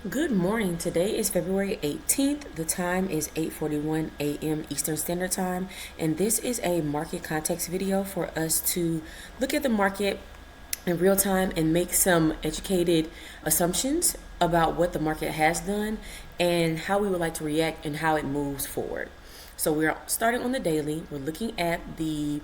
Good morning. Today is February 18th. The time is 8:41 a.m. Eastern Standard Time, and this is a market context video for us to look at the market in real time and make some educated assumptions about what the market has done and how we would like to react and how it moves forward. So we're starting on the daily. We're looking at the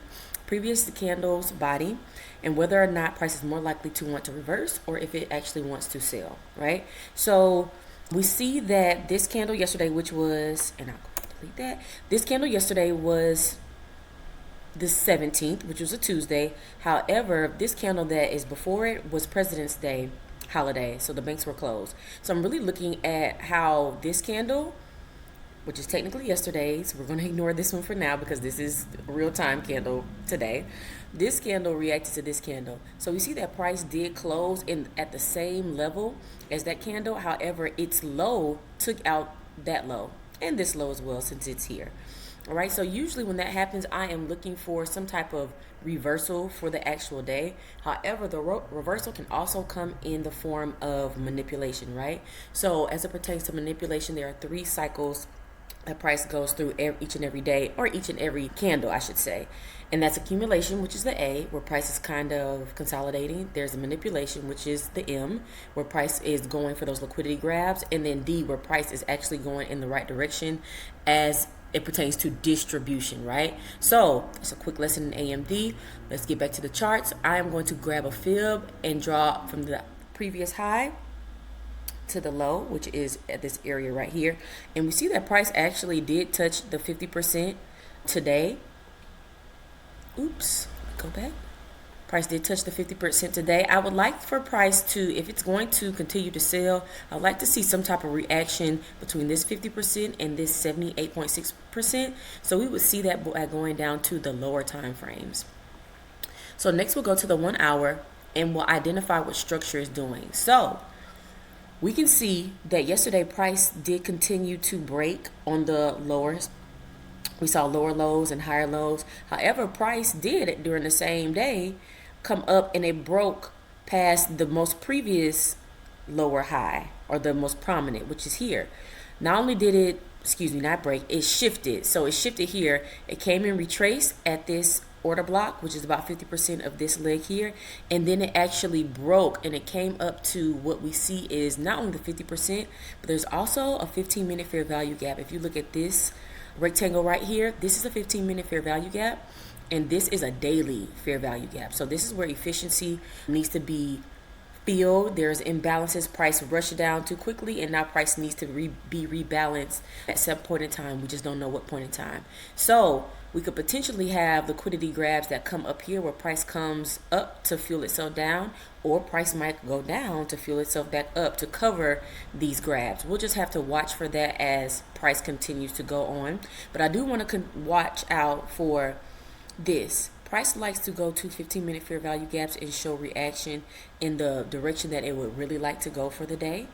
previous candle's body and whether or not price is more likely to want to reverse or if it actually wants to sell, right? So we see that this candle yesterday, which was, and I'll delete that, this candle yesterday was the 17th, which was a Tuesday. However, this candle that is before it was President's Day holiday, so the banks were closed. So I'm really looking at how this candle, which is technically yesterday's, we're going to ignore this one for now because this is a real-time candle today. This candle reacted to this candle. So we see that price did close in at the same level as that candle. However, its low took out that low and this low as well since it's here. All right, so usually when that happens, I am looking for some type of reversal for the actual day. However, the reversal can also come in the form of manipulation, right? So as it pertains to manipulation, there are 3 cycles that price goes through each and every day, or each and every candle, I should say. And that's accumulation, which is the A, where price is kind of consolidating. There's a manipulation, which is the M, where price is going for those liquidity grabs. And then D, where price is actually going in the right direction as it pertains to distribution, right? So it's a quick lesson in AMD. Let's get back to the charts. I am going to grab a fib and draw from the previous high to the low, which is at this area right here. And we see that price actually did touch the 50% today. Oops, go back. Price did touch the 50% today. I would like for price to, if it's going to continue to sell, I'd like to see some type of reaction between this 50% and this 78.6%. So we would see that going down to the lower time frames. So next we'll go to the 1 hour and we'll identify what structure is doing. So we can see that yesterday price did continue to break on the lowers. We saw lower lows and higher lows. However, price did during the same day come up and it broke past the most previous lower high, or the most prominent, which is here. Not only did it, not break, it shifted. So it shifted here. It came and retraced at this order block, which is about 50% of this leg here, and then it actually broke and it came up to what we see is not only the 50%, but there's also a 15-minute fair value gap. If you look at this rectangle right here, this is a 15-minute fair value gap, and this is a daily fair value gap. So this is where efficiency needs to be filled. There's imbalances, price rushed down too quickly, and now price needs to be rebalanced at some point in time. We just don't know what point in time. So we could potentially have liquidity grabs that come up here where price comes up to fuel itself down, or price might go down to fuel itself back up to cover these grabs. We'll just have to watch for that as price continues to go on. But I do want to watch out for this. Price likes to go to 15-minute fair value gaps and show reaction in the direction that it would really like to go for the day.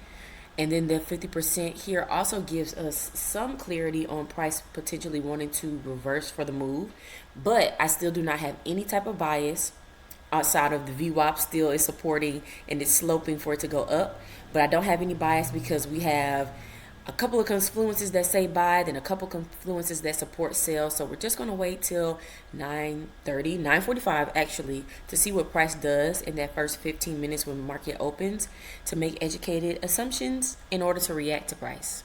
And then the 50% here also gives us some clarity on price potentially wanting to reverse for the move. But I still do not have any type of bias outside of the VWAP still is supporting and it's sloping for it to go up. But I don't have any bias because we have a couple of confluences that say buy, then a couple confluences that support sell. So we're just going to wait till 9:45 actually, to see what price does in that first 15 minutes when the market opens, to make educated assumptions in order to react to price.